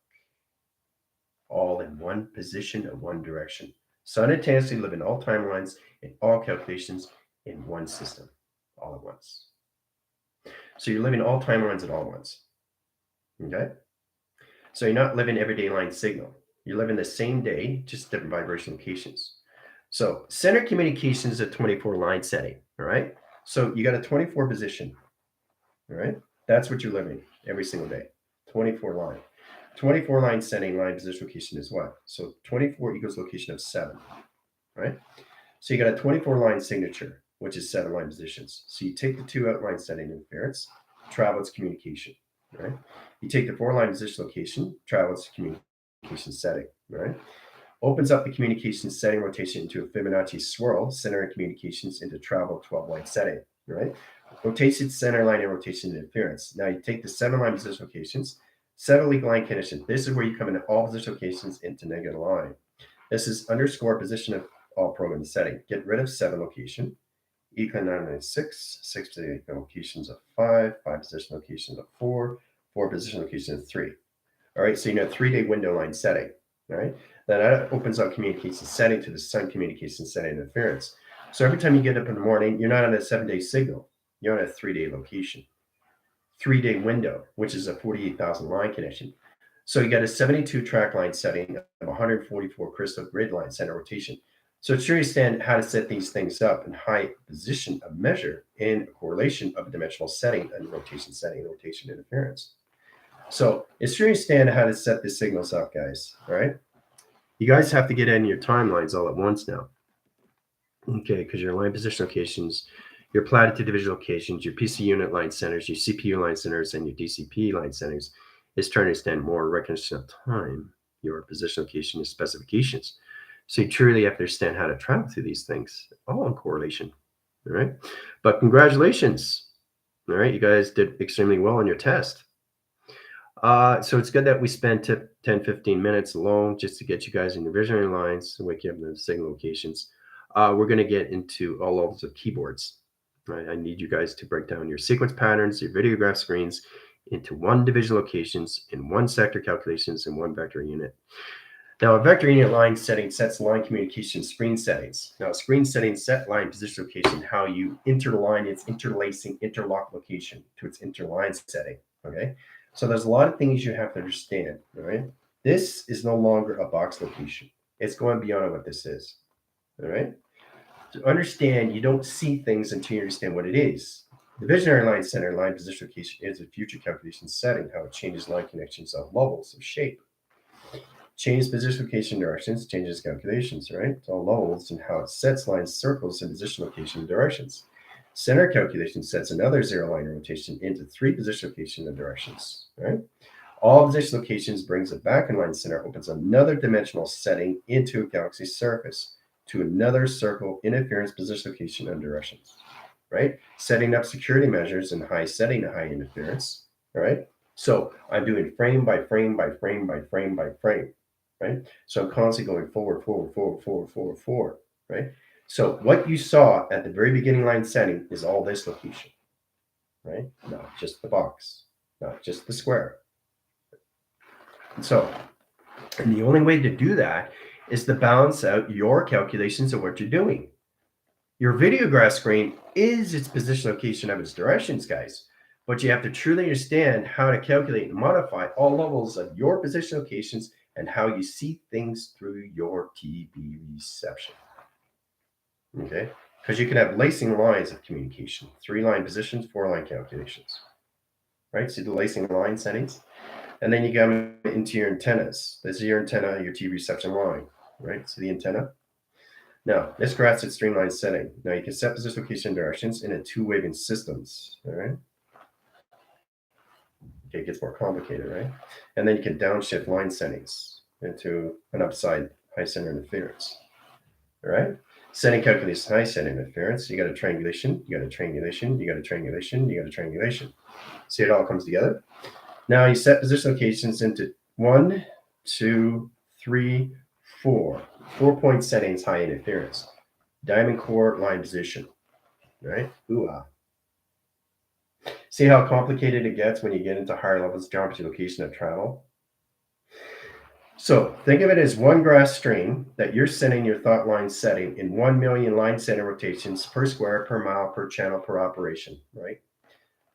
Speaker 1: All in one position of one direction. Simultaneously live in all timelines and all calculations in one system, all at once. So you're living all timelines at all at once. Okay? So you're not living everyday line signal. You're living the same day, just different vibration locations. So center communication is a 24 line setting. All right. So you got a 24 position. All right. That's what you're living every single day. 24 line. 24 line setting, line position location is what? So 24 equals location of 7. Right. So you got a 24 line signature, which is 7 line positions. So you take the 2 outline setting interference, travel its communication. Right. You take the 4 line position location, travel its communication setting. Right. Opens up the communication setting rotation into a Fibonacci swirl, center and communications into travel 12 line setting, right? Rotation, center line, and rotation interference. Now you take the 7 line position locations, 7 weak line condition. This is where you come into all position locations into negative line. This is underscore position of all program setting. Get rid of 7 location, equal 996, 6 position locations of 5, 5 position locations of 4, 4 position locations of 3. All right, so you know 3-day window line setting. All right, that opens up communication setting to the sun communication setting interference. So every time you get up in the morning, you're not on a 7-day signal. You're on a 3-day location, 3-day window, which is a 48,000 line connection. So you got a 72 track line setting of 144 crystal grid line center rotation. So it's sure you understand how to set these things up in high position of measure in a correlation of a dimensional setting and rotation setting and rotation interference. So it's sure you understand how to set the signals up, guys. All right. You guys have to get in your timelines all at once now. Okay, because your line position locations, your platitude division locations, your PC unit line centers, your CPU line centers, and your DCP line centers is trying to understand more recognition of time, your position location and specifications. So you truly have to understand how to travel through these things, all in correlation. All right. But congratulations. All right. You guys did extremely well on your test. So it's good that we spent 10, 15 minutes alone just to get you guys in your visionary lines, wake you up in the signal locations. We're going to get into all levels of keyboards. Right? I need you guys to break down your sequence patterns, your videograph screens into one division locations, in one sector calculations, and one vector unit. Now, a vector unit line setting sets line communication screen settings. Now, screen settings set line position location, how you interline its interlacing interlock location to its interline setting. Okay. So there's a lot of things you have to understand, all right? This is no longer a box location. It's going beyond what this is, all right? To understand, you don't see things until you understand what it is. The visionary line center line position location is a future calculation setting, how it changes line connections on levels of shape. Changes position location directions, changes calculations, right? To all levels and how it sets lines, circles, and position location directions. Center calculation sets another zero line rotation into 3 position location and directions, right? All position locations brings a back in line center, opens another dimensional setting into a galaxy surface to another circle interference position location and directions, right? Setting up security measures in high setting to high interference, right? So I'm doing frame by frame by frame by frame by frame, right? So I'm constantly going forward, forward, forward, forward, forward, forward, right? So what you saw at the very beginning line setting is all this location, right? Not just the box, not just the square. And so, and the only way to do that is to balance out your calculations of what you're doing. Your videograph screen is its position location of its directions, guys. But you have to truly understand how to calculate and modify all levels of your position locations and how you see things through your TV reception. Okay, because you can have lacing lines of communication, 3 line positions, 4 line calculations, right? So the lacing line settings, and then you go into your antennas. This is your antenna, your TV reception line, right? So the antenna. Now, this graphs its streamline setting. Now you can set position location directions in a 2 waving systems, all right? Okay, it gets more complicated, right? And then you can downshift line settings into an upside high center interference, all right? Setting calculates high center interference. You got a triangulation, you got a triangulation, you got a triangulation, you got a triangulation. See, it all comes together. Now you set position locations into 1, 2, 3, 4. 4-point settings, high interference. Diamond core line position, right? Ooh-ah. See how complicated it gets when you get into higher levels of geometry, location, of travel? So think of it as one graph stream that you're sending your thought line setting in 1 million line center rotations per square, per mile, per channel, per operation, right?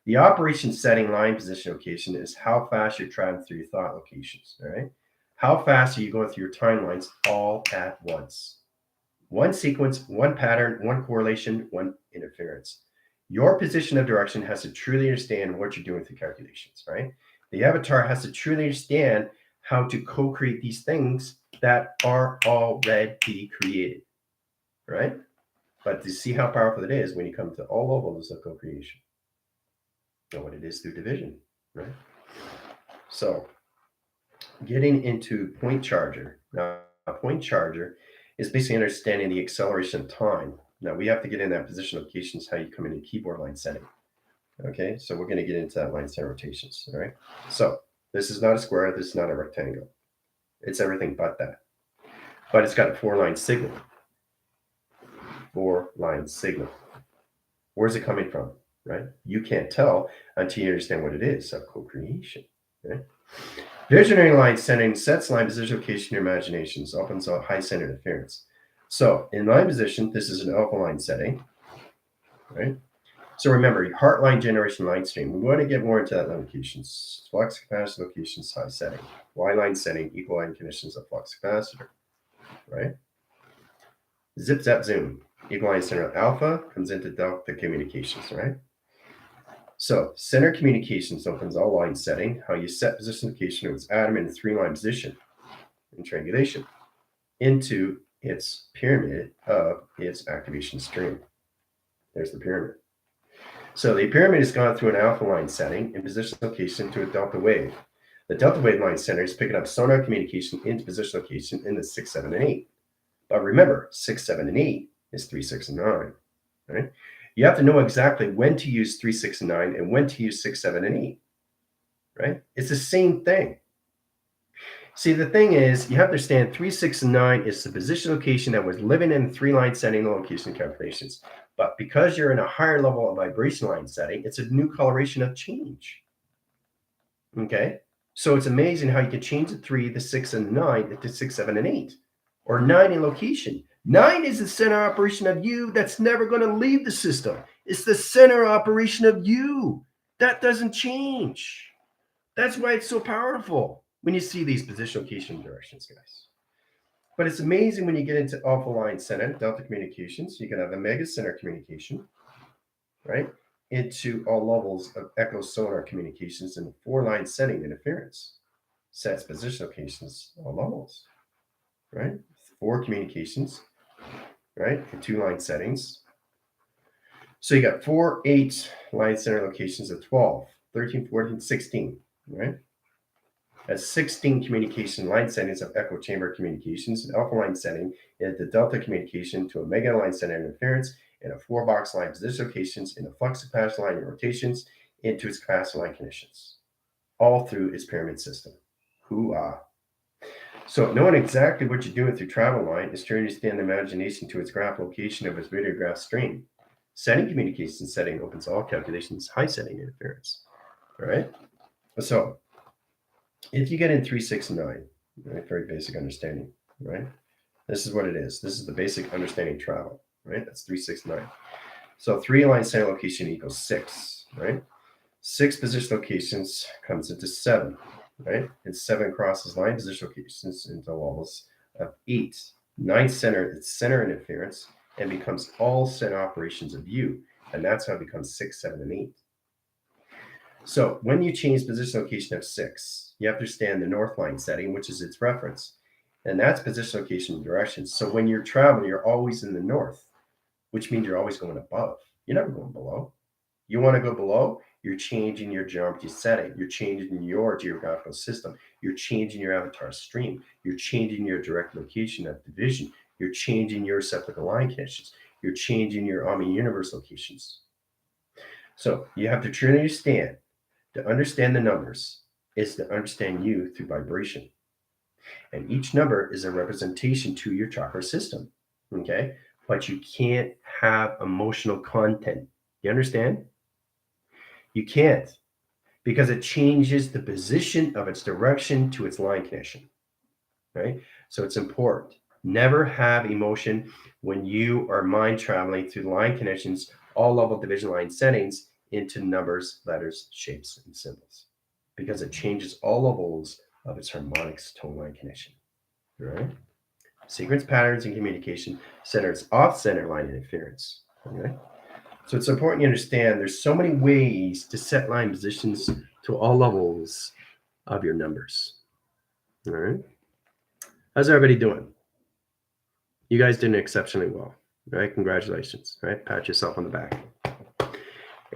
Speaker 1: The operation setting line position location is how fast you're traveling through your thought locations, all right? How fast are you going through your timelines all at once? One sequence, one pattern, one correlation, one interference. Your position of direction has to truly understand what you're doing with the calculations, right? The avatar has to truly understand how to co-create these things that are already created, right? But to see how powerful it is when you come to all levels of co-creation. Know what it is through division, right? So getting into point charger. Now, a point charger is basically understanding the acceleration of time. Now we have to get in that position locations, how you come into keyboard line setting. Okay, so we're going to get into that line set rotations. All right. So this is not a square, this is not a rectangle. It's everything but that. But it's got a 4-line signal. 4-line signal. Where's it coming from? Right? You can't tell until you understand what it is. So co-creation. Right? Visionary line setting sets line position location your imaginations, opens a high center interference. So in line position, this is an alpha line setting, right? So remember, your heart line generation line stream, we want to get more into that locations. Flux capacitor locations, high setting. Y line setting, equal line conditions of flux capacitor, right? Zip, zap, zoom. Equal line center alpha comes into delta communications, right? So center communications opens all line setting, how you set position location of its atom in a 3-line position in triangulation into its pyramid of its activation stream. There's the pyramid. So the pyramid has gone through an alpha line setting in position location to a delta wave. The delta wave line center is picking up sonar communication into position location in the 6, 7, and 8. But remember, 6, 7, and 8 is 3, 6, and 9. Right? You have to know exactly when to use 3, 6, and 9 and when to use 6, 7, and 8. Right? It's the same thing. See, the thing is, you have to understand 3, 6, and 9 is the position location that was living in the 3-line setting location calculations. But because you're in a higher level of vibration line setting, it's a new coloration of change. Okay? So it's amazing how you can change the 3, the 6, and the 9 to 6, 7, and 8. Or 9 in location. 9 is the center operation of you that's never going to leave the system. It's the center operation of you. That doesn't change. That's why it's so powerful when you see these position location directions, guys. But it's amazing when you get into alpha line center, delta communications, you can have a mega center communication, right? Into all levels of echo sonar communications in a 4-line setting interference. Sets position locations, all levels, right? 4 communications, right? In 2-line settings. So you got 4, 8 line center locations of 12, 13, 14, 16, right? As 16 communication line settings of echo chamber communications, an alpha line setting is the delta communication to a mega line center interference and a 4-box line position locations in the flux capacitor line and rotations into its capacitor line conditions, all through its pyramid system. Hoo-ah. So knowing exactly what you're doing through travel line is to understand the imagination to its graph location of its radiograph stream. Setting communication setting opens all calculations, high setting interference. All right. So if you get in 3, 6, and 9, right, very basic understanding, right? This is what it is. This is the basic understanding travel, right? That's 3, 6, 9. So 3 line center location equals 6, right? 6 position locations comes into 7, right? And 7 crosses line position locations into levels of 8. 9 center, it's center interference and becomes all center operations of you. And that's how it becomes 6, 7, and 8. So when you change position location of 6, you have to understand the north line setting, which is its reference. And that's position location and direction. So when you're traveling, you're always in the north, which means you're always going above. You're never going below. You want to go below, you're changing your geometry setting. You're changing your geographical system. You're changing your avatar stream. You're changing your direct location of division. You're changing your receptacle line conditions. You're changing your Omni universe locations. So you have to truly understand. To understand the numbers is to understand you through vibration. And each number is a representation to your chakra system. Okay? But you can't have emotional content. You understand? You can't, because it changes the position of its direction to its line connection. Right? So it's important. Never have emotion when you are mind traveling through line connections, all level division line settings into numbers, letters, shapes, and symbols, because it changes all levels of its harmonics tone line connection. All right? Sequence patterns and communication centers off center line interference. Okay? So it's important you understand there's so many ways to set line positions to all levels of your numbers. All right? How's everybody doing? You guys did exceptionally well. All right? Congratulations. All right? Pat yourself on the back.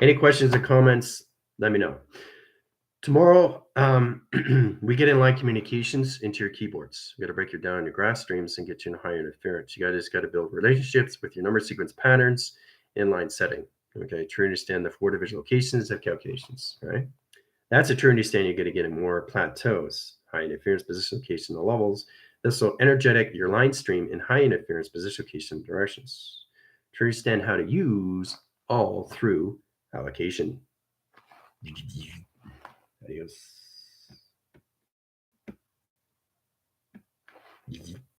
Speaker 1: Any questions or comments, let me know. Tomorrow, we get inline communications into your keyboards. We got to break you down your graph streams and get you in higher interference. You guys got to build relationships with your number sequence patterns, inline setting. Okay, to understand the 4 division locations of calculations. Right, that's a true understanding. You're going to get in more plateaus, high interference position location, the levels. This will energetic your line stream in high interference position location directions. To understand how to use all through allocation. Adios.